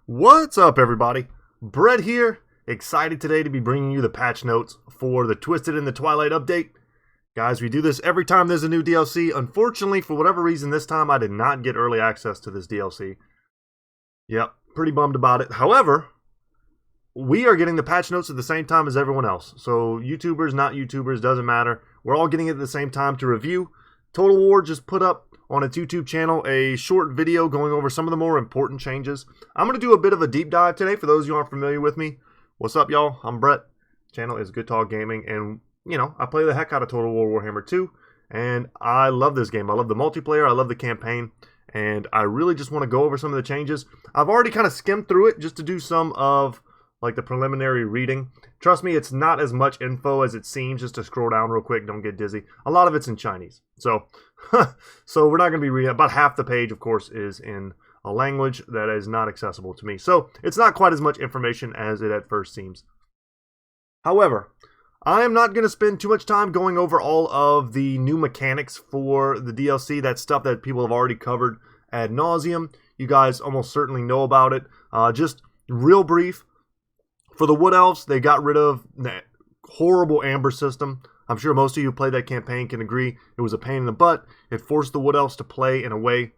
What's up, everybody? Brett here, excited today to be bringing you the patch notes for the Twisted in the Twilight update. Guys, we do this every time there's a new DLC. Unfortunately, for whatever reason, this time I did not get early access to this DLC. Yep, pretty bummed about it. However, we are getting the patch notes at the same time as everyone else. So YouTubers, not YouTubers, doesn't matter. We're all getting it at the same time to review. Total War just put up on its YouTube channel a short video going over some of the more important changes. I'm going to do a bit of a deep dive today for those of you who aren't familiar with me. What's up, y'all? I'm Brett. Channel is Goodtalk Gaming, and you know, I play the heck out of Total War Warhammer 2, and I love this game. I love the multiplayer, I love the campaign, and I really just want to go over some of the changes. I've already kind of skimmed through it just to do some of like the preliminary reading. Trust me, it's not as much info as it seems. Just to scroll down real quick, don't get dizzy. A lot of it's in Chinese. So we're not going to be reading. About half the page, of course, is in a language that is not accessible to me. So it's not quite as much information as it at first seems. However, I am not going to spend too much time going over all of the new mechanics for the DLC. That's stuff that people have already covered ad nauseum. You guys almost certainly know about it. Just real brief. For the Wood Elves, they got rid of that horrible amber system. I'm sure most of you who played that campaign can agree it was a pain in the butt. It forced the Wood Elves to play in a way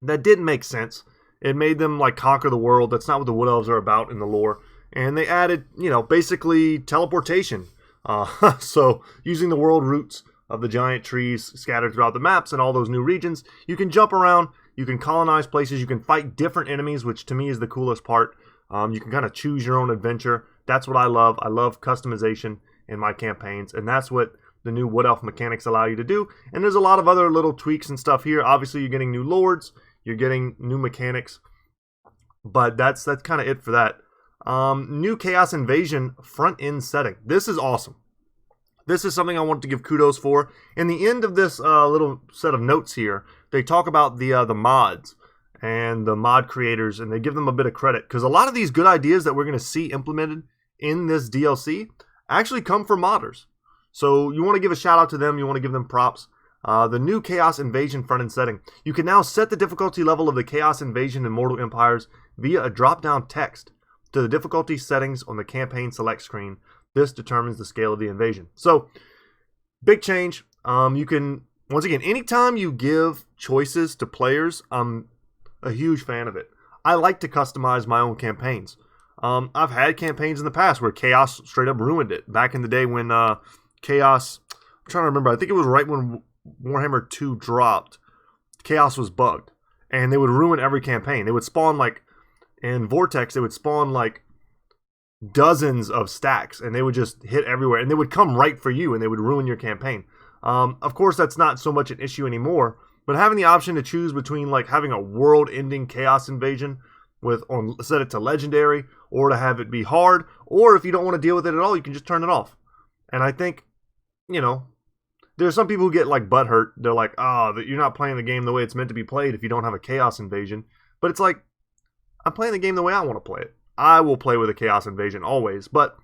that didn't make sense. It made them like conquer the world. That's not what the Wood Elves are about in the lore. And they added, you know, basically teleportation. So using the world roots of the giant trees scattered throughout the maps and all those new regions, you can jump around, you can colonize places, you can fight different enemies, which to me is the coolest part. You can kind of choose your own adventure. That's what I love. I love customization in my campaigns, and that's what the new Wood Elf mechanics allow you to do. And there's a lot of other little tweaks and stuff here. Obviously, you're getting new lords, you're getting new mechanics, but that's kind of it for that. New Chaos Invasion front-end setting. This is awesome. This is something I want to give kudos for. In the end of this little set of notes here, they talk about the mods and the mod creators, and they give them a bit of credit, because a lot of these good ideas that we're going to see implemented in this DLC actually come from modders. So you want to give a shout out to them, you want to give them props. The new Chaos Invasion front-end setting. You can now set the difficulty level of the Chaos Invasion and Mortal Empires via a drop-down text to the difficulty settings on the campaign select screen. This determines the scale of the invasion. So, big change. You can, once again, anytime you give choices to players, a huge fan of it. I like to customize my own campaigns. I've had campaigns in the past where Chaos straight up ruined it. Back in the day when Chaos, I'm trying to remember, I think it was right when Warhammer 2 dropped, Chaos was bugged. And they would ruin every campaign. They would spawn like, in Vortex, they would spawn like dozens of stacks, and they would just hit everywhere. And they would come right for you, and they would ruin your campaign. Of course, that's not so much an issue anymore. But having the option to choose between like having a world-ending Chaos Invasion set it to Legendary, or to have it be hard, or if you don't want to deal with it at all, you can just turn it off. And I think, you know, there's some people who get like butthurt. They're like, that you're not playing the game the way it's meant to be played if you don't have a Chaos Invasion. But it's like, I'm playing the game the way I want to play it. I will play with a Chaos Invasion always. But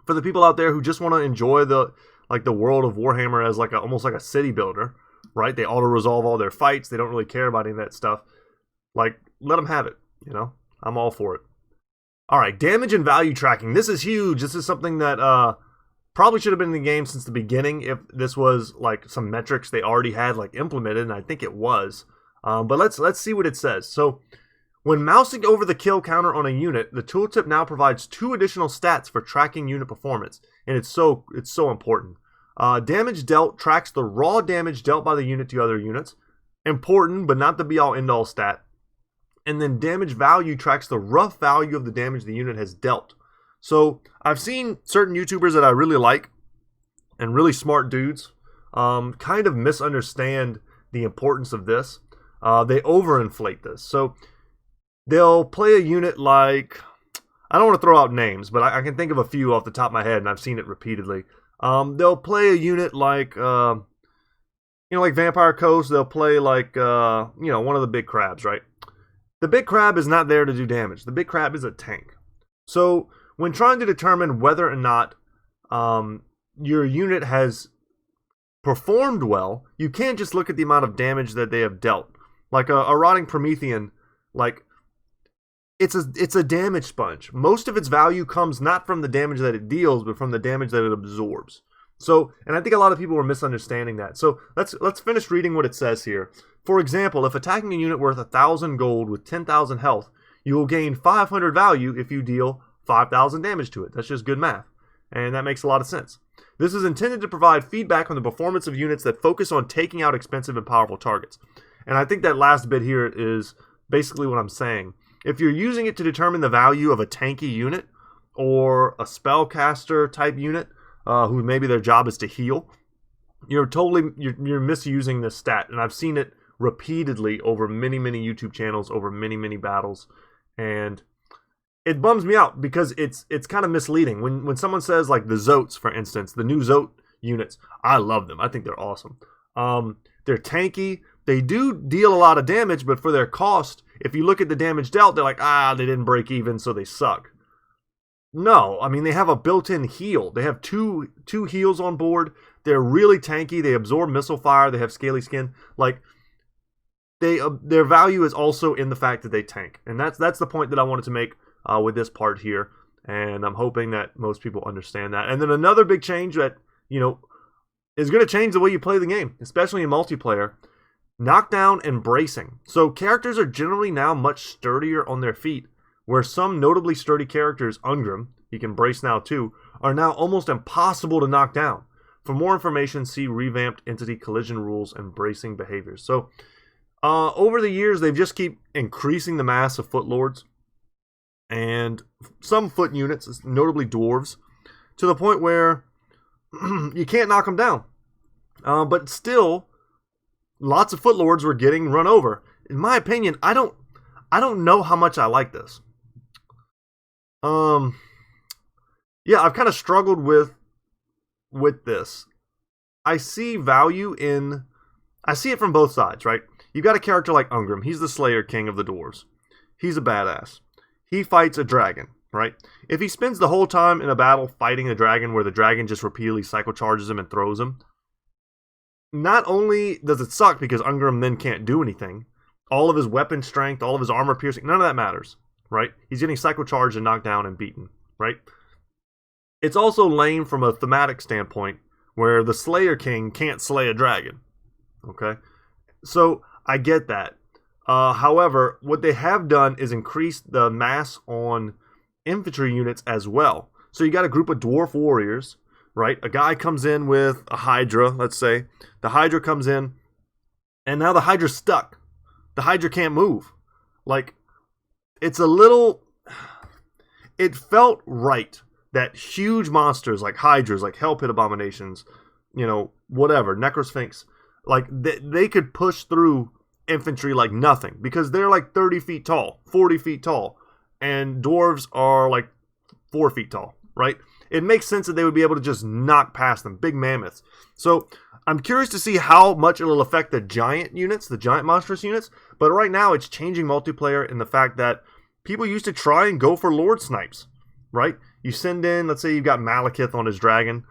for the people out there who just want to enjoy the world of Warhammer as like almost like a city builder, right? They auto-resolve all their fights. They don't really care about any of that stuff. Like, let them have it, you know? I'm all for it. All right, damage and value tracking. This is huge. This is something that probably should have been in the game since the beginning if this was like some metrics they already had like implemented, and I think it was. But let's see what it says. So, when mousing over the kill counter on a unit, the tooltip now provides 2 additional stats for tracking unit performance, and it's so important. Damage dealt tracks the raw damage dealt by the unit to other units. Important, but not the be-all end-all stat. And then damage value tracks the rough value of the damage the unit has dealt. So I've seen certain YouTubers that I really like, and really smart dudes, kind of misunderstand the importance of this. They overinflate this. So they'll play a unit like, I don't want to throw out names, but I can think of a few off the top of my head, and I've seen it repeatedly. They'll play a unit like, like Vampire Coast. They'll play like, one of the big crabs, right? The big crab is not there to do damage. The big crab is a tank. So when trying to determine whether or not your unit has performed well, you can't just look at the amount of damage that they have dealt. Like a Rotting Promethean, like it's a damage sponge. Most of its value comes not from the damage that it deals, but from the damage that it absorbs. So, and I think a lot of people are misunderstanding that. So let's finish reading what it says here. For example, if attacking a unit worth 1,000 gold with 10,000 health, you will gain 500 value if you deal 5,000 damage to it. That's just good math, and that makes a lot of sense. This is intended to provide feedback on the performance of units that focus on taking out expensive and powerful targets. And I think that last bit here is basically what I'm saying. If you're using it to determine the value of a tanky unit or a spellcaster type unit, who maybe their job is to heal, you're misusing this stat. And I've seen it repeatedly over many YouTube channels, over many battles, and it bums me out because it's kind of misleading. When someone says, like, the Zotes, for instance, the new Zote units, I love them. I think they're awesome. They're tanky. They do deal a lot of damage, but for their cost, if you look at the damage dealt, they're like, they didn't break even, so they suck. No, I mean, they have a built-in heal. They have two heals on board. They're really tanky. They absorb missile fire. They have scaly skin. Like, their value is also in the fact that they tank. And that's the point that I wanted to make with this part here. And I'm hoping that most people understand that. And then another big change that, is going to change the way you play the game, especially in multiplayer. Knockdown and bracing. So characters are generally now much sturdier on their feet, where some notably sturdy characters, Ungrim, he can brace now too, are now almost impossible to knock down. For more information, see Revamped Entity Collision Rules and Bracing Behaviors. So, over the years, they've just keep increasing the mass of foot lords and some foot units, notably dwarves, to the point where you can't knock them down. But still, lots of foot lords were getting run over. In my opinion, I don't know how much I like this. Yeah, I've kind of struggled with this. I see it from both sides, right? You've got a character like Ungrim. He's the Slayer King of the Dwarves. He's a badass. He fights a dragon, right? If he spends the whole time in a battle fighting a dragon where the dragon just repeatedly cycle charges him and throws him, not only does it suck because Ungrim then can't do anything, all of his weapon strength, all of his armor piercing, none of that matters, right? He's getting cycle charged and knocked down and beaten, right? It's also lame from a thematic standpoint where the Slayer King can't slay a dragon, okay? So I get that. However, what they have done is increase the mass on infantry units as well. So you got a group of dwarf warriors, right? A guy comes in with a Hydra, let's say. The Hydra comes in, and now the Hydra's stuck. The Hydra can't move. Like, it felt right that huge monsters like Hydras, like Hell Pit Abominations, whatever, Necrosphinx, like, they could push through infantry like nothing because they're like 30 feet tall, 40 feet tall, and dwarves are like 4 feet tall, right? It makes sense that they would be able to just knock past them, big mammoths. So I'm curious to see how much it'll affect the giant units, the giant monstrous units, but right now it's changing multiplayer in the fact that people used to try and go for Lord Snipes, right? You send in, let's say you've got Malekith on his dragon,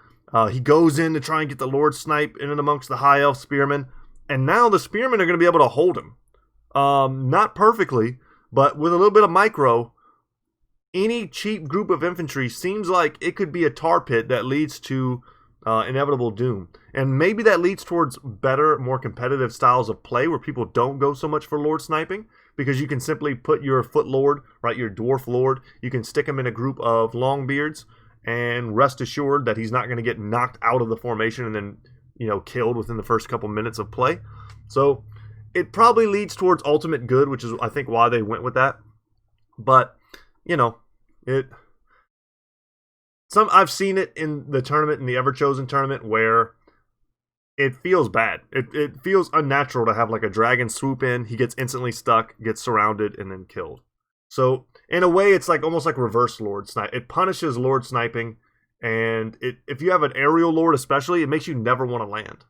he goes in to try and get the Lord Snipe in and amongst the High Elf Spearmen, and now the Spearmen are going to be able to hold him. Not perfectly, but with a little bit of micro, any cheap group of infantry seems like it could be a tar pit that leads to inevitable doom. And maybe that leads towards better, more competitive styles of play where people don't go so much for Lord Sniping, because you can simply put your Foot Lord, right, your Dwarf Lord, you can stick him in a group of Longbeards and rest assured that he's not going to get knocked out of the formation and then, killed within the first couple minutes of play. So it probably leads towards ultimate good, which is, I think, why they went with that. But, I've seen it in the tournament, in the Ever-Chosen tournament, where it feels bad. It feels unnatural to have like a dragon swoop in, he gets instantly stuck, gets surrounded, and then killed. So in a way, it's like almost like reverse Lord Snipe. It punishes Lord Sniping, and if you have an aerial Lord especially, it makes you never want to land,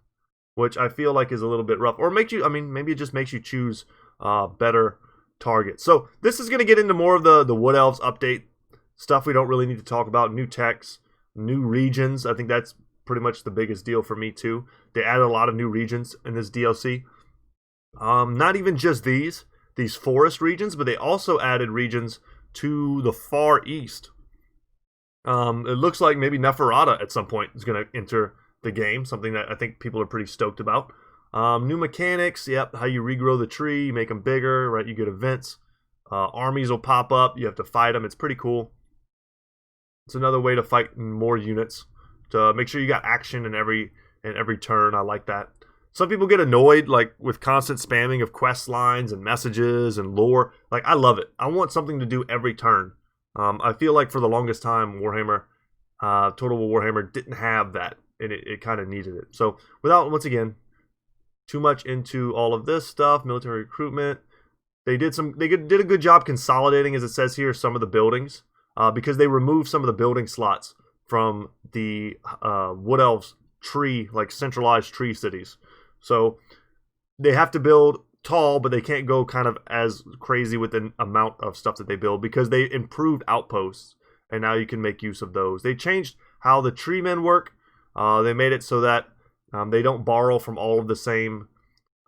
which I feel like is a little bit rough. Or maybe it just makes you choose better targets. So this is going to get into more of the Wood Elves update stuff we don't really need to talk about. New techs, new regions. I think that's pretty much the biggest deal for me too. They added a lot of new regions in this DLC. Not even just these. these forest regions, but they also added regions to the far east. It looks like maybe Neferata at some point is going to enter the game, something that I think people are pretty stoked about. New mechanics, yep, how you regrow the tree, you make them bigger, right? You get events. Armies will pop up, you have to fight them. It's pretty cool. It's another way to fight more units, to make sure you got action in every turn. I like that. Some people get annoyed like with constant spamming of quest lines and messages and lore. Like, I love it. I want something to do every turn. I feel like for the longest time, Warhammer, Total War Warhammer didn't have that, and it kind of needed it. So without, once again, too much into all of this stuff, military recruitment, they did a good job consolidating, as it says here, some of the buildings, because they removed some of the building slots from the Wood Elves tree, like centralized tree cities. So they have to build tall, but they can't go kind of as crazy with the amount of stuff that they build, because they improved outposts, and now you can make use of those. They changed how the tree men work. They made it so that they don't borrow from all of the same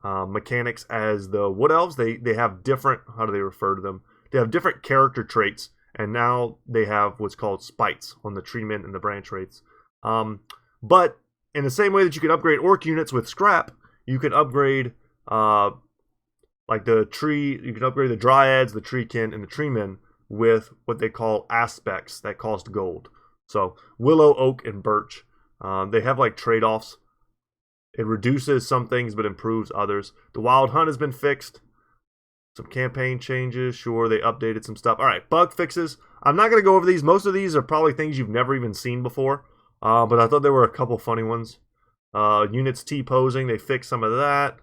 mechanics as the Wood Elves. They have different, how do they refer to them? They have different character traits, and now they have what's called spites on the tree men and the branch rates. But in the same way that you can upgrade orc units with scrap, you can upgrade like the tree, you can upgrade the dryads, the treekin, and the tree men with what they call aspects that cost gold. So willow, oak, and birch. They have like trade-offs. It reduces some things but improves others. The wild hunt has been fixed. Some campaign changes. Sure, they updated some stuff. All right, bug fixes. I'm not going to go over these. Most of these are probably things you've never even seen before. But I thought there were a couple funny ones. Units T-posing. They fixed some of that.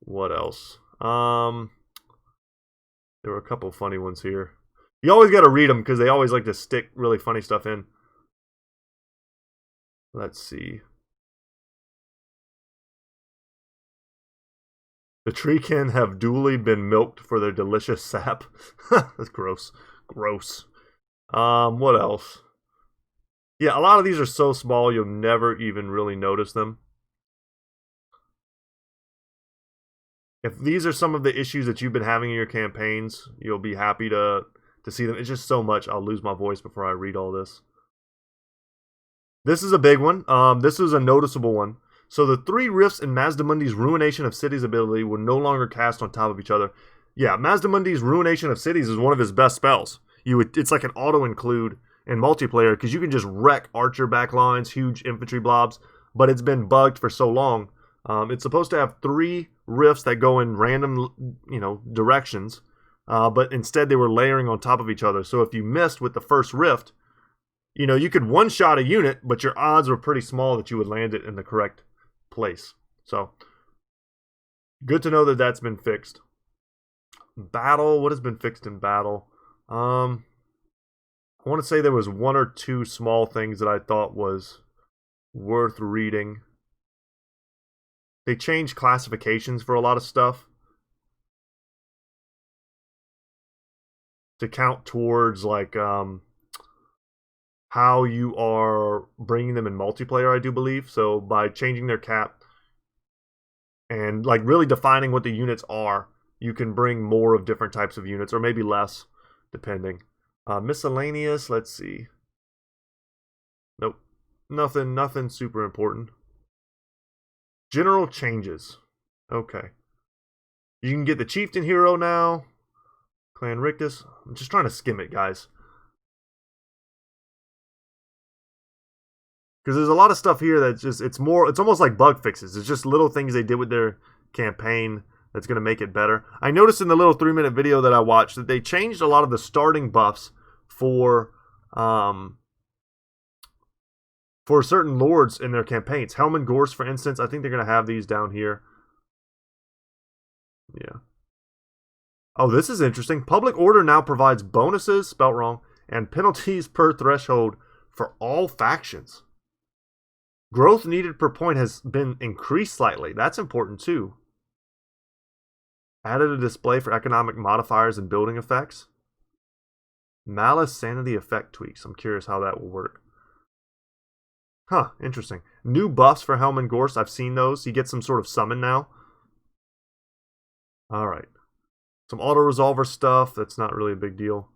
What else? There were a couple funny ones here. You always got to read them because they always like to stick really funny stuff in. Let's see. The treekin have duly been milked for their delicious sap. That's gross. Gross. What else? Yeah, a lot of these are so small you'll never even really notice them. If these are some of the issues that you've been having in your campaigns, you'll be happy to see them. It's just so much, I'll lose my voice before I read all this. This is a big one. This is a noticeable one. So the 3 rifts in Mazdamundi's Ruination of Cities ability will no longer cast on top of each other. Yeah, Mazdamundi's Ruination of Cities is one of his best spells. It's like an auto-include in multiplayer, because you can just wreck archer backlines, huge infantry blobs, but it's been bugged for so long. It's supposed to have 3 rifts that go in random, directions, but instead they were layering on top of each other. So if you missed with the first rift, you could one-shot a unit, but your odds were pretty small that you would land it in the correct place. So good to know that that's been fixed. Battle, what has been fixed in battle? I want to say there was 1 or 2 small things that I thought was worth reading. They changed classifications for a lot of stuff to count towards like how you are bringing them in multiplayer, I do believe. So by changing their cap and like really defining what the units are, you can bring more of different types of units, or maybe less, depending. Miscellaneous, let's see. Nope. Nothing super important. General changes. Okay. You can get the Chieftain hero now. Clan Rictus. I'm just trying to skim it, guys. Because there's a lot of stuff here that's just, it's almost like bug fixes. It's just little things they did with their campaign that's going to make it better. I noticed in the little 3-minute video that I watched that they changed a lot of the starting buffs for certain lords in their campaigns. Helm and Gorse, for instance, I think they're going to have these down here. Yeah. Oh, this is interesting. Public Order now provides bonuses, spelt wrong, and penalties per threshold for all factions. Growth needed per point has been increased slightly. That's important too. Added a display for economic modifiers and building effects. Malice sanity effect tweaks. I'm curious how that will work. Huh, interesting. New buffs for Helm and Gorse. I've seen those. You get some sort of summon now. Alright. Some auto-resolver stuff, that's not really a big deal.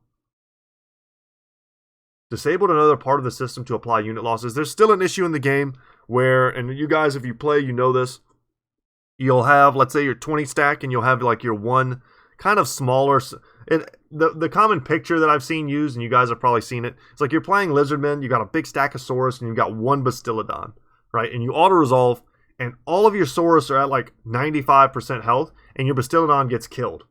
Disabled another part of the system to apply unit losses. There's still an issue in the game where, and you guys, if you play, you know this, you'll have, let's say, your 20 stack, and you'll have like your one kind of smaller. The common picture that I've seen used, and you guys have probably seen it, it's like you're playing Lizardmen, you got a big stack of Saurus, and you've got one Bastillodon, right? And you auto-resolve, and all of your Saurus are at like 95% health, and your Bastillodon gets killed.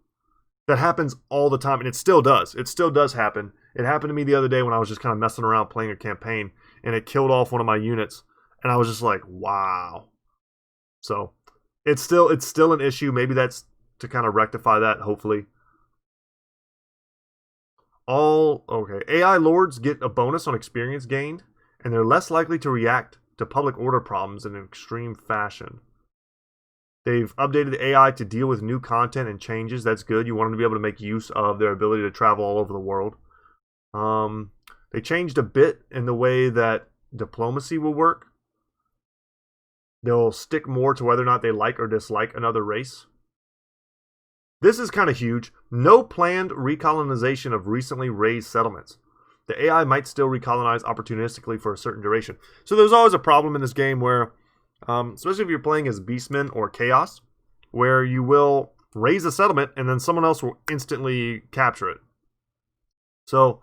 That happens all the time, and it still does. It still does happen. It happened to me the other day when I was just kind of messing around playing a campaign, and it killed off one of my units, and I was just like, wow. So it's still an issue. Maybe that's to kind of rectify that, hopefully. Okay. AI lords get a bonus on experience gained, and they're less likely to react to public order problems in an extreme fashion. They've updated the AI to deal with new content and changes. That's good. You want them to be able to make use of their ability to travel all over the world. They changed a bit in the way that diplomacy will work. They'll stick more to whether or not they like or dislike another race. This is kind of huge. No planned recolonization of recently raised settlements. The AI might still recolonize opportunistically for a certain duration. So there's always a problem in this game where, especially if you're playing as Beastmen or Chaos, where you will raise a settlement and then someone else will instantly capture it. So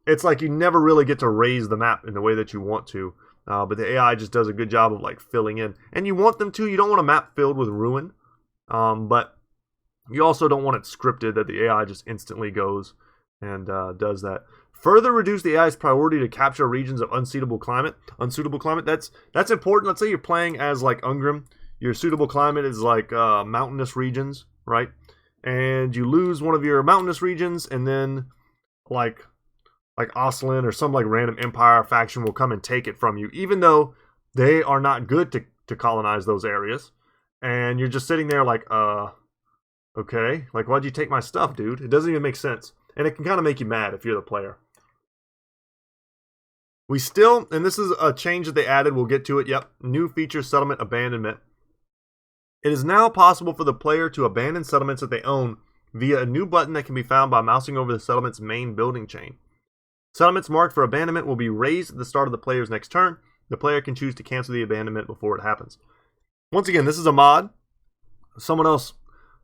it's like you never really get to raise the map in the way that you want to. But the AI just does a good job of like filling in. And you want them to. You don't want a map filled with ruin. But you also don't want it scripted that the AI just instantly goes and does that. Further reduce the AI's priority to capture regions of unsuitable climate. That's important. Let's say you're playing as like Ungrim. Your suitable climate is like mountainous regions, right? And you lose one of your mountainous regions, and then like Oslin or some like random empire faction will come and take it from you, even though they are not good to colonize those areas. And you're just sitting there like, okay, like why'd you take my stuff, dude? It doesn't even make sense. And it can kind of make you mad if you're the player. We still, and this is a change that they added, we'll get to it, yep, new feature, settlement abandonment. It is now possible for the player to abandon settlements that they own via a new button that can be found by mousing over the settlement's main building chain. Settlements marked for abandonment will be raised at the start of the player's next turn. The player can choose to cancel the abandonment before it happens. Once again, this is a mod. Someone else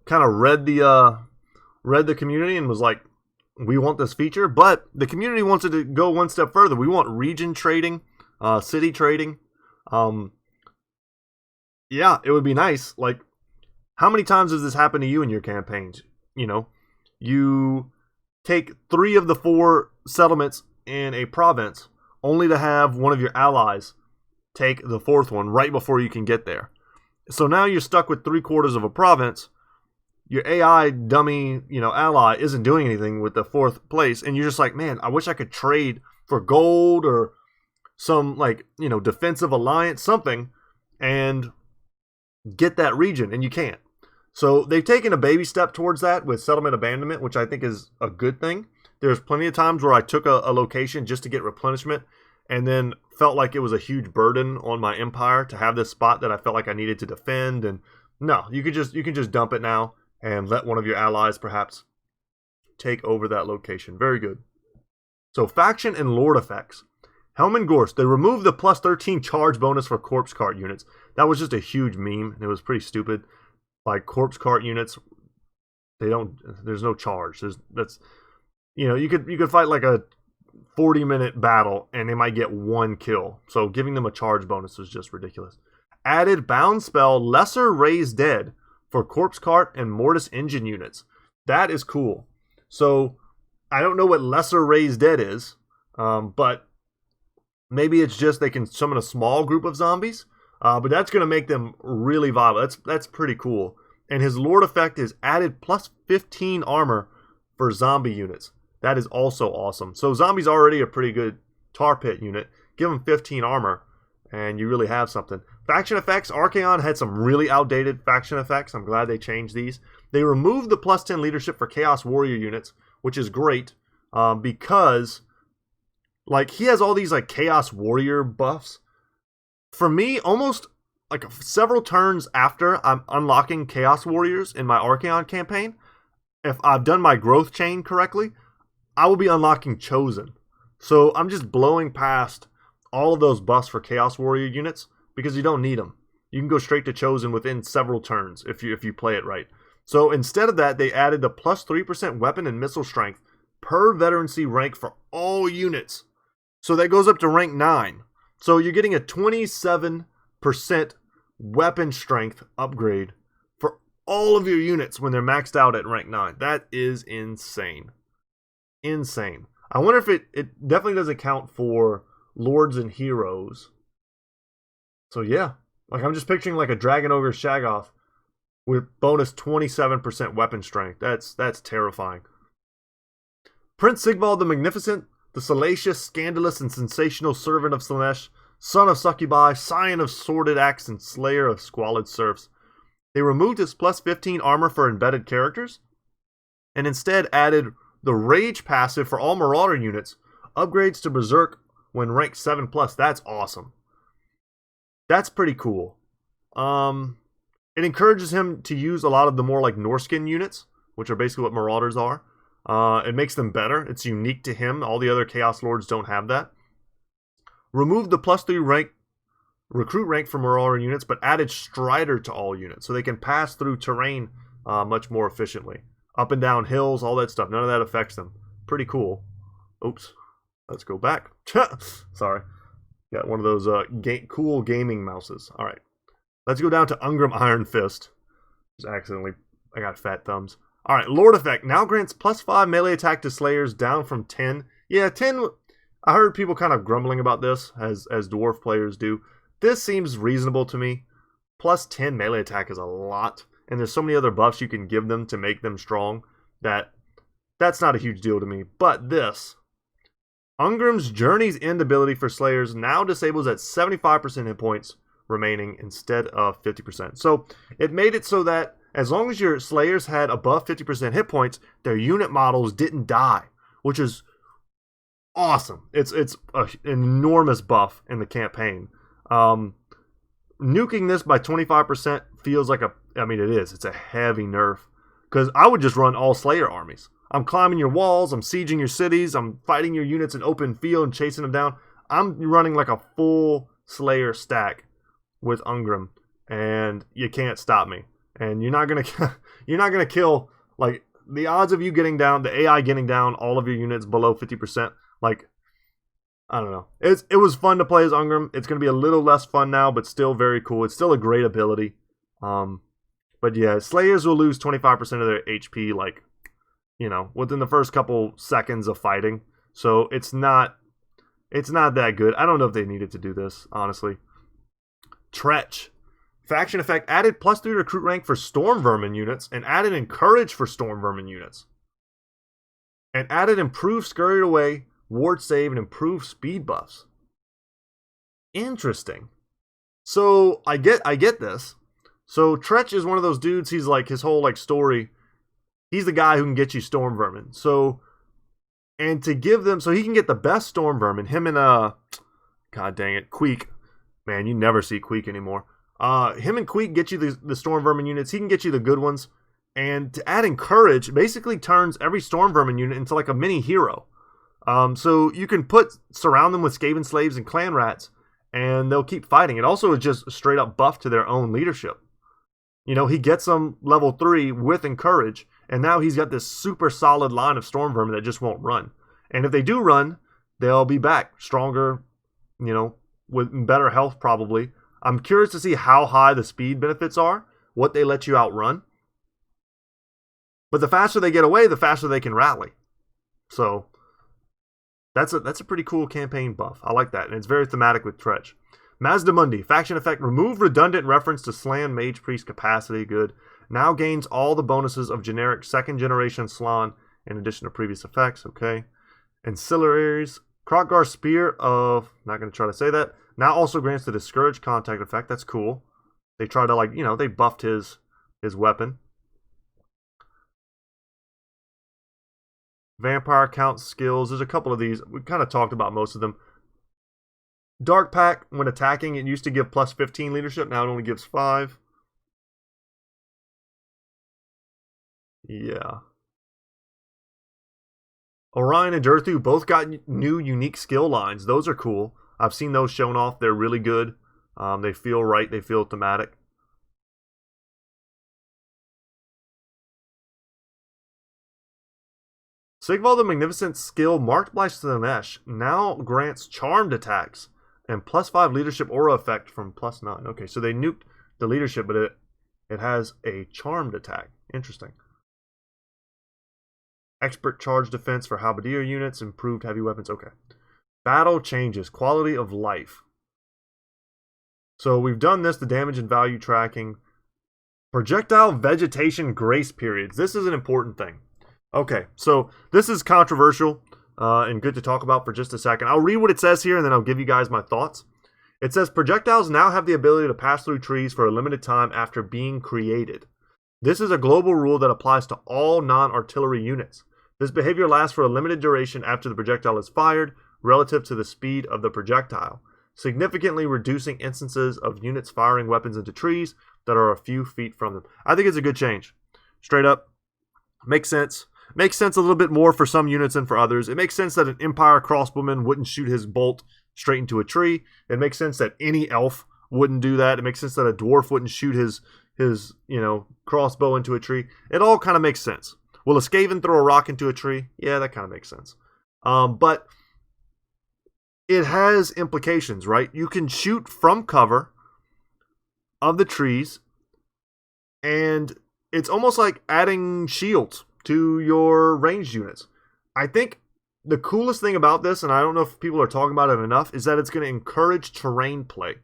kind of read the community and was like, we want this feature, but the community wants it to go one step further. We want region trading, city trading. Yeah, it would be nice. Like, how many times has this happened to you in your campaigns? You know, you take 3 of the 4 settlements in a province, only to have one of your allies take the 4th one right before you can get there. So now you're stuck with 3/4 of a province. Your AI dummy, ally isn't doing anything with the 4th place, and you're just like, man, I wish I could trade for gold or some defensive alliance, something, and get that region, and you can't. So they've taken a baby step towards that with settlement abandonment, which I think is a good thing. There's plenty of times where I took a location just to get replenishment, and then felt like it was a huge burden on my empire to have this spot that I felt like I needed to defend. And no, you can just dump it now and let one of your allies perhaps take over that location. Very good. So faction and lord effects. Helm and Gorse, they removed the plus 13 charge bonus for corpse cart units. That was just a huge meme, and it was pretty stupid. Like, corpse cart units, there's no charge. You could fight like a 40-minute battle, and they might get 1 kill. So giving them a charge bonus was just ridiculous. Added bound spell, Lesser Raise Dead, for Corpse Cart and Mortis Engine units. That is cool. So, I don't know what Lesser Raise Dead is, but maybe it's just they can summon a small group of zombies, but that's going to make them really viable. That's pretty cool. And his Lord effect is added plus 15 armor for zombie units. That is also awesome. So, zombie's already a pretty good tar pit unit. Give him 15 armor, and you really have something. Faction effects, Archaon had some really outdated faction effects. I'm glad they changed these. They removed the plus 10 leadership for Chaos Warrior units, which is great because he has all these Chaos Warrior buffs. For me, almost several turns after I'm unlocking Chaos Warriors in my Archaon campaign, if I've done my growth chain correctly, I will be unlocking Chosen. So I'm just blowing past all of those buffs for Chaos Warrior units because you don't need them. You can go straight to Chosen within several turns if you play it right. So instead of that, they added the plus 3% weapon and missile strength per veterancy rank for all units. So that goes up to rank 9. So you're getting a 27% weapon strength upgrade for all of your units when they're maxed out at rank 9. That is insane. Insane. I wonder if it definitely doesn't count for Lords and Heroes. So yeah. Like I'm just picturing like a Dragon Ogre Shaggoth with bonus 27% weapon strength. That's terrifying. Prince Sigvald the Magnificent, the salacious, scandalous, and sensational servant of Slaanesh, son of Succubi, scion of sordid acts, and slayer of squalid serfs. They removed his plus 15 armor for embedded characters, and instead added the Rage passive for all Marauder units, upgrades to Berserk when ranked 7+. That's awesome. That's pretty cool. It encourages him to use a lot of the more like Norskin units, which are basically what Marauders are. It makes them better. It's unique to him. All the other Chaos Lords don't have that. Removed the plus 3 recruit rank for Marauder units, but added Strider to all units, so they can pass through terrain much more efficiently. Up and down hills, all that stuff. None of that affects them. Pretty cool. Oops. Let's go back. Sorry. Got one of those cool gaming mouses. All right. Let's go down to Ungrim Iron Fist. Just accidentally, I got fat thumbs. All right, Lord Effect now grants plus 5 melee attack to Slayers, down from 10. Yeah, 10. I heard people kind of grumbling about this, as Dwarf players do. This seems reasonable to me. Plus 10 melee attack is a lot, and there's so many other buffs you can give them to make them strong that's not a huge deal to me. But this, Ungrim's Journey's End ability for Slayers now disables at 75% hit points remaining instead of 50%. So it made it so that as long as your Slayers had above 50% hit points, their unit models didn't die, which is awesome. It's an enormous buff in the campaign. Nuking this by 25% feels like it is. It's a heavy nerf. Because I would just run all Slayer armies. I'm climbing your walls, I'm sieging your cities, I'm fighting your units in open field and chasing them down. I'm running like a full Slayer stack with Ungrim, and you can't stop me. And you're not gonna kill, like, the odds of you getting down, the AI getting down all of your units below 50%, like, I don't know. It was fun to play as Ungrim. It's gonna be a little less fun now, but still very cool. It's still a great ability. But yeah, Slayers will lose 25% of their HP, like, within the first couple seconds of fighting. So it's not that good. I don't know if they needed to do this, honestly. Tretch. Faction effect added plus 3 recruit rank for Storm Vermin units, and added Encourage for Storm Vermin units. And added improved Scurried Away, Ward Save, and improved speed buffs. Interesting. So I get this. So Tretch is one of those dudes, he's like, his whole like story, he's the guy who can get you Storm Vermin. So, and to give them, so he can get the best Storm Vermin, him and, god dang it, Queek. Man, you never see Queek anymore. Him and Queek get you the Storm Vermin units, he can get you the good ones. And to add Encourage, basically turns every Storm Vermin unit into like a mini hero. So you can surround them with Skaven slaves and clan rats, and they'll keep fighting. It also is just a straight up buff to their own leadership. He gets them level 3 with Encourage, and now he's got this super solid line of Storm Vermin that just won't run. And if they do run, they'll be back stronger, with better health probably. I'm curious to see how high the speed benefits are, what they let you outrun. But the faster they get away, the faster they can rally. So that's a pretty cool campaign buff. I like that, and it's very thematic with Tretch. Mazdamundi, faction effect, remove redundant reference to Slan Mage Priest capacity, good. Now gains all the bonuses of generic 2nd generation Slan in addition to previous effects, okay. Ancillaries, Kroggar Spear of, not going to try to say that, now also grants the Discourage Contact effect, that's cool. They try to they buffed his weapon. Vampire count skills, there's a couple of these, we kind of talked about most of them. Dark Pack, when attacking, it used to give plus 15 leadership. Now it only gives 5. Yeah. Orion and Durthu both got new unique skill lines. Those are cool. I've seen those shown off. They're really good. They feel right. They feel thematic. Sigvald the Magnificent's skill, Marked by Slanesh, now grants charmed attacks and +5 leadership aura effect from +9. Okay, so they nuked the leadership, but it has a charmed attack. Interesting. Expert charge defense for halberdier units, improved heavy weapons. Okay. Battle changes, quality of life. So we've done this, the damage and value tracking. Projectile vegetation grace periods. This is an important thing. Okay, so this is controversial and good to talk about for just a second. I'll read what it says here and then I'll give you guys my thoughts. It says projectiles now have the ability to pass through trees for a limited time after being created. This is a global rule that applies to all non-artillery units. This behavior lasts for a limited duration after the projectile is fired relative to the speed of the projectile, significantly reducing instances of units firing weapons into trees that are a few feet from them. I think it's a good change. Straight up, makes sense. Makes sense a little bit more for some units than for others. It makes sense that an Empire crossbowman wouldn't shoot his bolt straight into a tree. It makes sense that any elf wouldn't do that. It makes sense that a dwarf wouldn't shoot his crossbow into a tree. It all kind of makes sense. Will a Skaven throw a rock into a tree? Yeah, that kind of makes sense. But it has implications, right? You can shoot from cover of the trees, and it's almost like adding shields to your ranged units. I think the coolest thing about this, and I don't know if people are talking about it enough, is that it's going to encourage terrain play.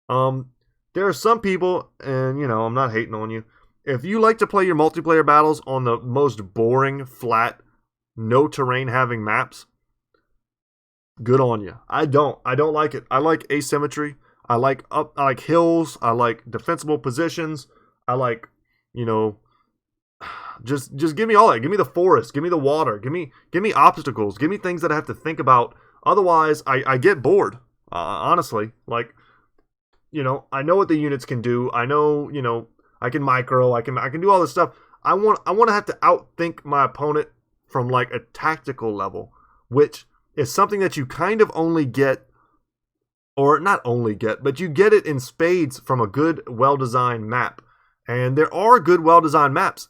There are some people, and I'm not hating on you, if you like to play your multiplayer battles on the most boring, flat, no terrain having maps, good on you. I don't like it. I like asymmetry. I like hills. I like defensible positions. I like, just give me all that. Give me the forest. Give me the water. Give me obstacles. Give me things that I have to think about. Otherwise, I get bored. Honestly, I know what the units can do. I know, I can micro. I can do all this stuff. I want to have to outthink my opponent from like a tactical level, which is something that you kind of only get, or not only get, but you get it in spades from a good, well-designed map. And there are good, well-designed maps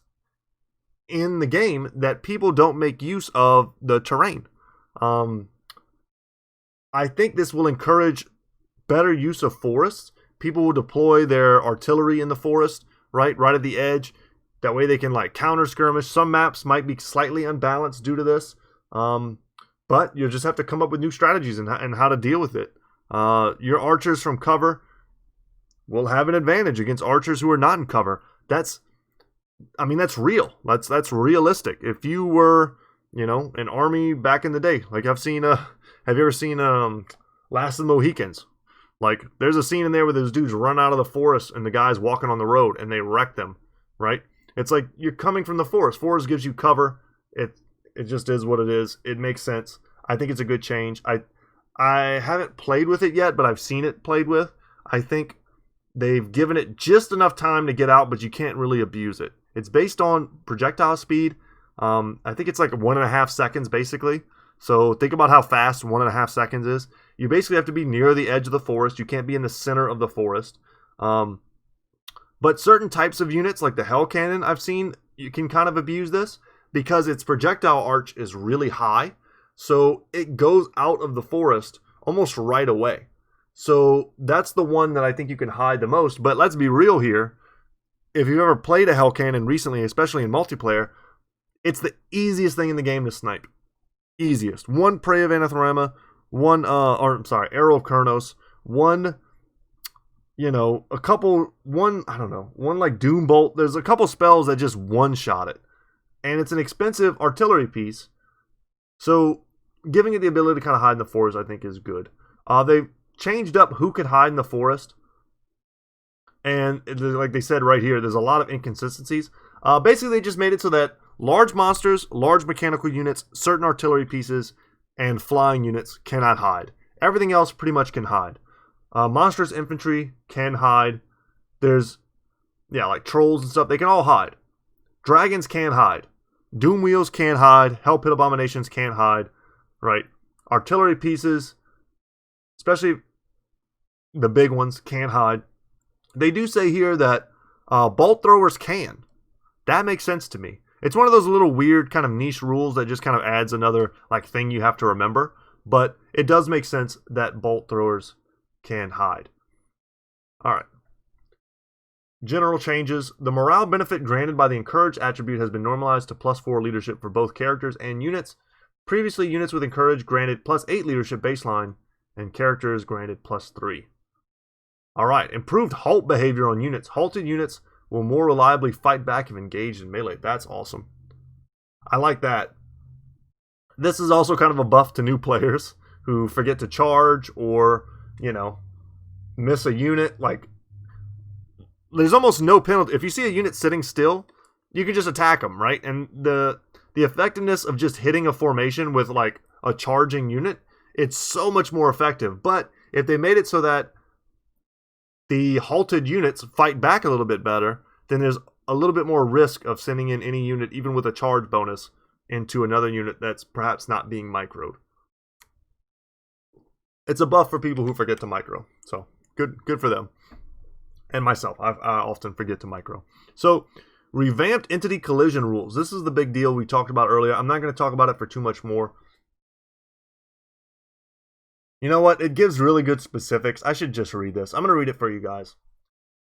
in the game that people don't make use of the terrain. I think this will encourage better use of forests. People will deploy their artillery in the forest, right at the edge. That way they can counter skirmish. Some maps might be slightly unbalanced due to this, but you'll just have to come up with new strategies and how to deal with it. Your archers from cover will have an advantage against archers who are not in cover. That's real. That's realistic. If you were, an army back in the day, I've seen, have you ever seen Last of the Mohicans? There's a scene in there where those dudes run out of the forest and the guys walking on the road and they wreck them, right? It's like you're coming from the forest. Forest gives you cover. It just is what it is. It makes sense. I think it's a good change. I haven't played with it yet, but I've seen it played with. I think they've given it just enough time to get out, but you can't really abuse it. It's based on projectile speed. I think it's 1.5 seconds basically. So think about how fast 1.5 seconds is. You basically have to be near the edge of the forest. You can't be in the center of the forest. But certain types of units, like the Hell Cannon, I've seen, you can kind of abuse this because its projectile arch is really high. So it goes out of the forest almost right away. So that's the one that I think you can hide the most. But let's be real here. If you've ever played a Hell Cannon recently, especially in multiplayer, it's the easiest thing in the game to snipe. Easiest. One Prey of Anathema, one Arrow of Kurnos, one Doom Bolt. There's a couple spells that just one-shot it. And it's an expensive artillery piece. So giving it the ability to kind of hide in the forest, I think, is good. They've changed up who can hide in the forest. And like they said right here, there's a lot of inconsistencies. Basically, they just made it so that large monsters, large mechanical units, certain artillery pieces, and flying units cannot hide. Everything else pretty much can hide. Monstrous infantry can hide. There's, trolls and stuff. They can all hide. Dragons can hide. Doom wheels can't hide. Hell pit abominations can't hide. Right? Artillery pieces, especially the big ones, can't hide. They do say here that bolt throwers can. That makes sense to me. It's one of those little weird kind of niche rules that just kind of adds another like thing you have to remember. But it does make sense that bolt throwers can hide. All right. General changes. The morale benefit granted by the Encourage attribute has been normalized to +4 leadership for both characters and units. Previously, units with Encourage granted +8 leadership baseline, and characters granted +3. All right. Improved halt behavior on units. Halted units will more reliably fight back if engaged in melee. That's awesome. I like that. This is also kind of a buff to new players who forget to charge or, miss a unit. Like, there's almost no penalty. If you see a unit sitting still, you can just attack them, right? And the effectiveness of just hitting a formation with like a charging unit, it's so much more effective. But if they made it so that the halted units fight back a little bit better, then there's a little bit more risk of sending in any unit, even with a charge bonus, into another unit that's perhaps not being microed. It's a buff for people who forget to micro. So good for them. And myself, I often forget to micro. So, revamped entity collision rules. This is the big deal we talked about earlier. I'm not going to talk about it for too much more. You know what? It gives really good specifics. I should just read this. I'm going to read it for you guys.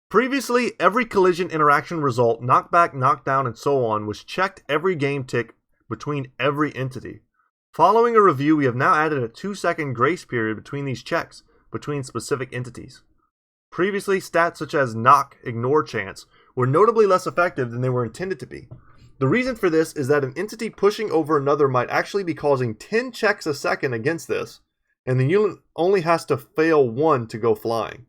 Previously, every collision interaction result, knockback, knockdown, and so on, was checked every game tick between every entity. Following a review, we have now added a 2-second grace period between these checks between specific entities. Previously, stats such as knock, ignore chance were notably less effective than they were intended to be. The reason for this is that an entity pushing over another might actually be causing 10 checks a second against this, and the unit only has to fail 1 to go flying.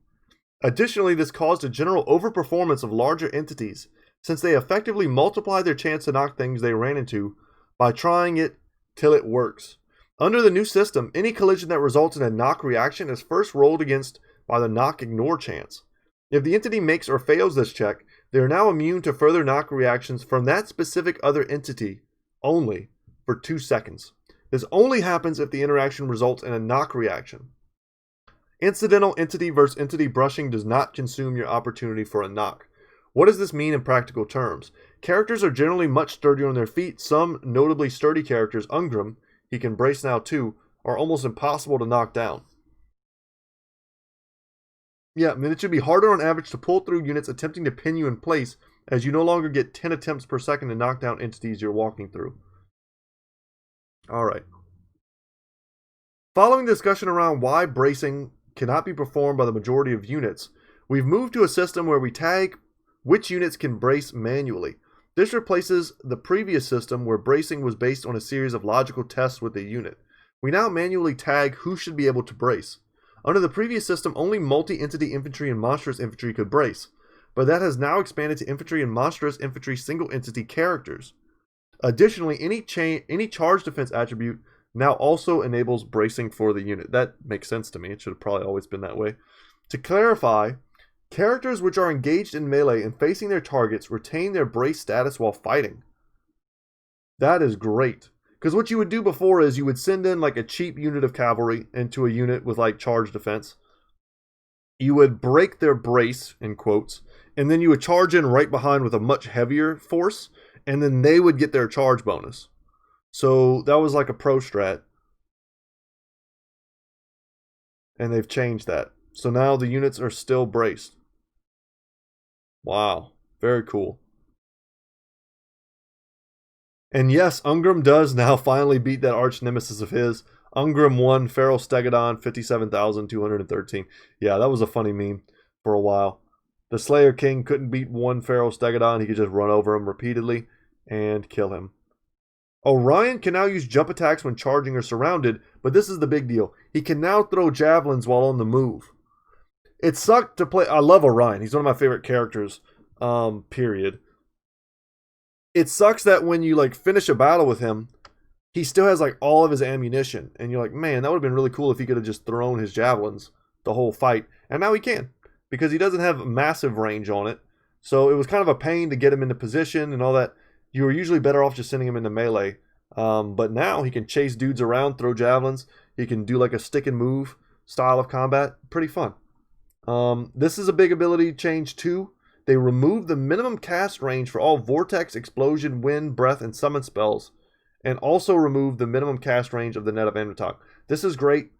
Additionally, this caused a general overperformance of larger entities, since they effectively multiply their chance to knock things they ran into by trying it till it works. Under the new system, any collision that results in a knock reaction is first rolled against by the knock ignore chance. If the entity makes or fails this check, they are now immune to further knock reactions from that specific other entity only for 2 seconds. This only happens if the interaction results in a knock reaction. Incidental entity versus entity brushing does not consume your opportunity for a knock. What does this mean in practical terms? Characters are generally much sturdier on their feet. Some notably sturdy characters, Ungrim, he can brace now too, are almost impossible to knock down. Yeah, I mean, it should be harder on average to pull through units attempting to pin you in place, as you no longer get 10 attempts per second to knock down entities you're walking through. Alright. Following the discussion around why bracing cannot be performed by the majority of units, we've moved to a system where we tag which units can brace manually. This replaces the previous system where bracing was based on a series of logical tests with the unit. We now manually tag who should be able to brace. Under the previous system, only multi-entity infantry and monstrous infantry could brace, but that has now expanded to infantry and monstrous infantry single-entity characters. Additionally, any charge defense attribute now also enables bracing for the unit. That makes sense to me. It should have probably always been that way. To clarify, characters which are engaged in melee and facing their targets retain their brace status while fighting. That is great. Because what you would do before is you would send in like a cheap unit of cavalry into a unit with like charge defense. You would break their brace, in quotes, and then you would charge in right behind with a much heavier force, and then they would get their charge bonus. So that was like a pro strat. And they've changed that. So now the units are still braced. Wow. Very cool. And yes, Ungrim does now finally beat that arch nemesis of his. Ungrim won Feral Stegodon 57,213. Yeah, that was a funny meme for a while. The Slayer King couldn't beat one Feral Stegodon. He could just run over him repeatedly and kill him. Orion can now use jump attacks when charging or surrounded, but this is the big deal. He can now throw javelins while on the move. It sucked to play. I love Orion. He's one of my favorite characters, period. It sucks that when you like finish a battle with him, he still has like all of his ammunition. And you're like, man, that would have been really cool if he could have just thrown his javelins the whole fight. And now he can, because he doesn't have massive range on it. So it was kind of a pain to get him into position and all that. you were usually better off just sending him into melee. But now he can chase dudes around, throw javelins. He can do like a stick and move style of combat. Pretty fun. This is a big ability change too. They removed the minimum cast range for all vortex, explosion, wind, breath, and summon spells, and also removed the minimum cast range of the Net of Abandonment. This is great.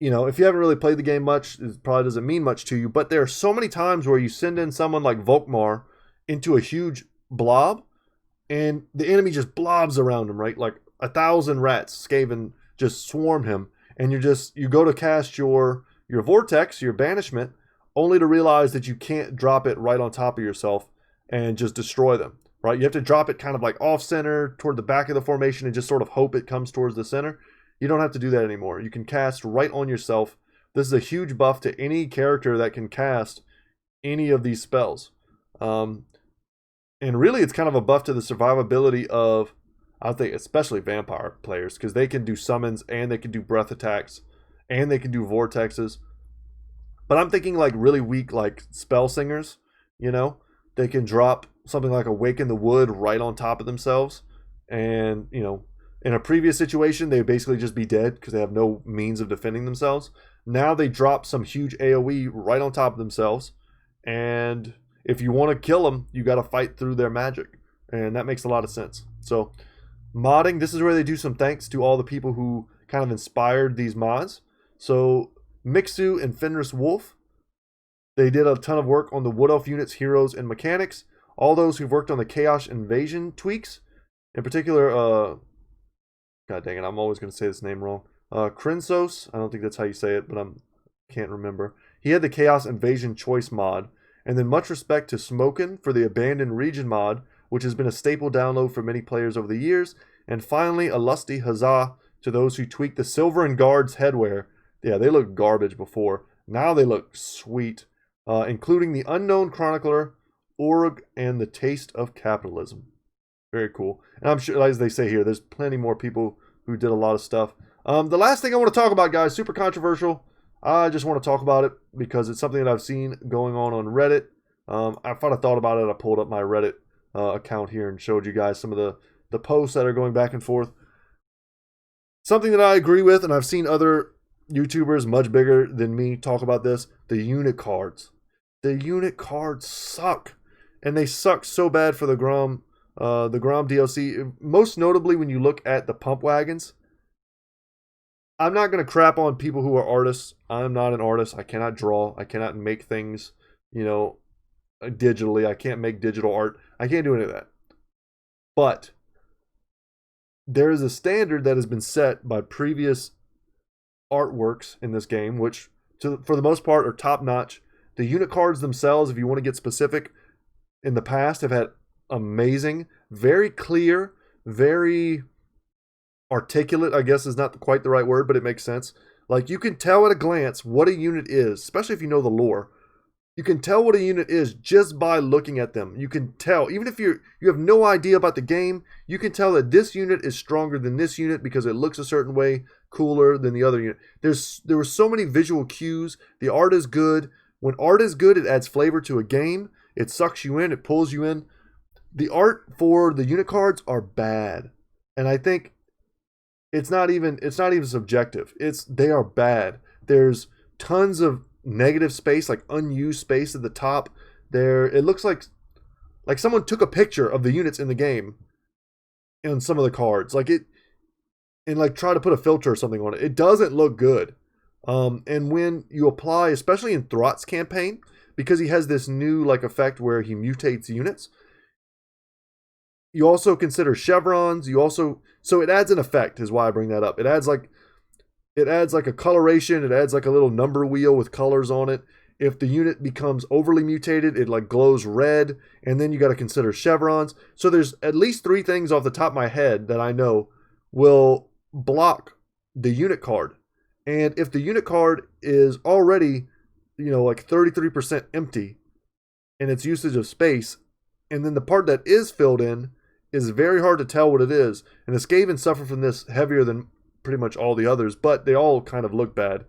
You know, if you haven't really played the game much, it probably doesn't mean much to you, but there are so many times where you send in someone like Volkmar into a huge blob, and the enemy just blobs around him, right? Like 1,000 rats, Skaven, just swarm him, and you go to cast your vortex, your banishment, only to realize that you can't drop it right on top of yourself and just destroy them, right? You have to drop it kind of like off center toward the back of the formation and just sort of hope it comes towards the center. You don't have to do that anymore. You can cast right on yourself. This is a huge buff to any character that can cast any of these spells. And really, it's kind of a buff to the survivability of, I think, especially vampire players, because they can do summons and they can do breath attacks and they can do vortexes. But I'm thinking like really weak, like spell singers, you know, they can drop something like Awaken the Wood right on top of themselves. And, you know, in a previous situation, they would basically just be dead because they have no means of defending themselves. Now they drop some huge AoE right on top of themselves. And if you want to kill them, you got to fight through their magic. And that makes a lot of sense. So modding, this is where they do some thanks to all the people who kind of inspired these mods. So Mixu and Fenris Wolf, they did a ton of work on the Wood Elf units, heroes, and mechanics. All those who've worked on the Chaos Invasion tweaks. In particular, God dang it, I'm always going to say this name wrong. Krinsos, I don't think that's how you say it, but I can't remember. He had the Chaos Invasion Choice mod. And then much respect to Smokin for the Abandoned Region mod, which has been a staple download for many players over the years. And finally, a lusty huzzah to those who tweaked the Silver and Guards headwear. Yeah, they looked garbage before. Now they look sweet. Including the Unknown Chronicler, Org, and the Taste of Capitalism. Very cool. And I'm sure, as they say here, there's plenty more people who did a lot of stuff. The last thing I want to talk about, guys, super controversial. I just want to talk about it because it's something that I've seen going on Reddit. I thought about it. I pulled up my Reddit account here and showed you guys some of the posts that are going back and forth. Something that I agree with, and I've seen other YouTubers much bigger than me talk about this, the unit cards. The unit cards suck. And they suck so bad for the Grom DLC. Most notably when you look at the pump wagons. I'm not going to crap on people who are artists. I'm not an artist. I cannot draw. I cannot make things, you know, digitally. I can't make digital art. I can't do any of that. But there is a standard that has been set by previous artworks in this game, which for the most part are top notch. The unit cards themselves, if you want to get specific, in the past have had amazing, very clear, very articulate, I guess is not quite the right word, but it makes sense. Like, you can tell at a glance what a unit is, especially if you know the lore. You can tell what a unit is just by looking at them. You can tell, even if you have no idea about the game, you can tell that this unit is stronger than this unit because it looks a certain way, cooler than the other unit. There were so many visual cues. The art is good. When art is good, it adds flavor to a game. It sucks you in. It pulls you in. The art for the unit cards are bad. And I think it's not even subjective. They are bad. There's tons of negative space, like unused space at the top. It looks like someone took a picture of the units in the game on some of the cards. And try to put a filter or something on it. It doesn't look good. And when you apply, especially in Throt's campaign, because he has this new effect where he mutates units, you also consider chevrons. So it adds an effect, is why I bring that up. It adds a coloration. It adds a little number wheel with colors on it. If the unit becomes overly mutated, it glows red, and then you got to consider chevrons. So there's at least 3 things off the top of my head that I know will block the unit card. And if the unit card is already, 33% empty in its usage of space, and then the part that is filled in is very hard to tell what it is. And the Skaven suffer from this heavier than pretty much all the others, but they all kind of look bad.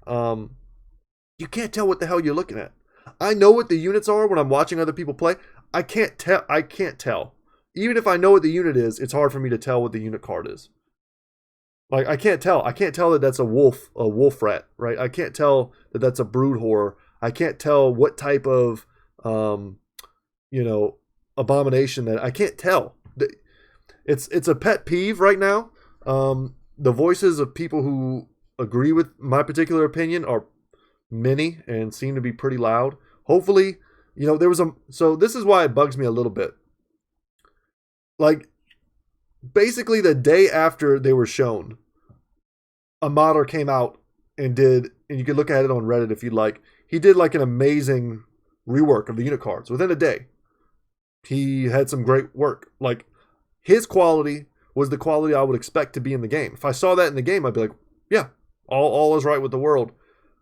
You can't tell what the hell you're looking at. I know what the units are when I'm watching other people play. I can't tell. I can't tell. Even if I know what the unit is, it's hard for me to tell what the unit card is. Like, I can't tell. I can't tell that that's a wolf rat, right? I can't tell that that's a brood horror. I can't tell what type of, abomination that I can't tell. It's a pet peeve right now. The voices of people who agree with my particular opinion are many and seem to be pretty loud. Hopefully, so this is why it bugs me a little bit. Like, basically the day after they were shown, a modder came out and you can look at it on Reddit if you'd like. He did like an amazing rework of the unit cards within a day. He had some great work. Like, his quality was the quality I would expect to be in the game. If I saw that in the game, I'd be like, yeah, all is right with the world.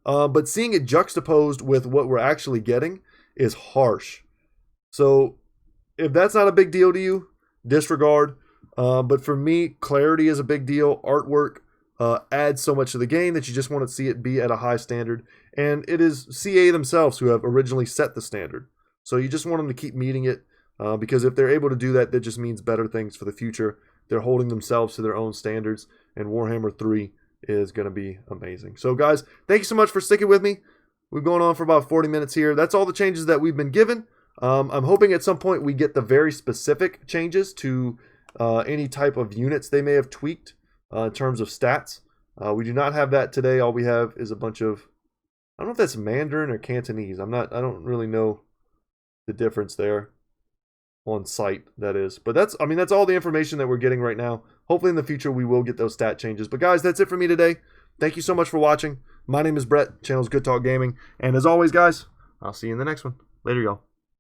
But seeing it juxtaposed with what we're actually getting is harsh. So if that's not a big deal to you, disregard. But for me, clarity is a big deal. Artwork adds so much to the game that you just want to see it be at a high standard. And it is CA themselves who have originally set the standard. So you just want them to keep meeting it. Because if they're able to do that, that just means better things for the future. They're holding themselves to their own standards. And Warhammer 3 is going to be amazing. So guys, thank you so much for sticking with me. We've gone on for about 40 minutes here. That's all the changes that we've been given. I'm hoping at some point we get the very specific changes to any type of units they may have tweaked in terms of stats. We do not have that today. All we have is a bunch of, I don't know if that's Mandarin or Cantonese. I don't really know the difference there on site, that is. But that's all the information that we're getting right now. Hopefully in the future we will get those stat changes. But guys, that's it for me today. Thank you so much for watching. My name is Brett, channel's Goodtalk Gaming. And as always, guys, I'll see you in the next one. Later, y'all.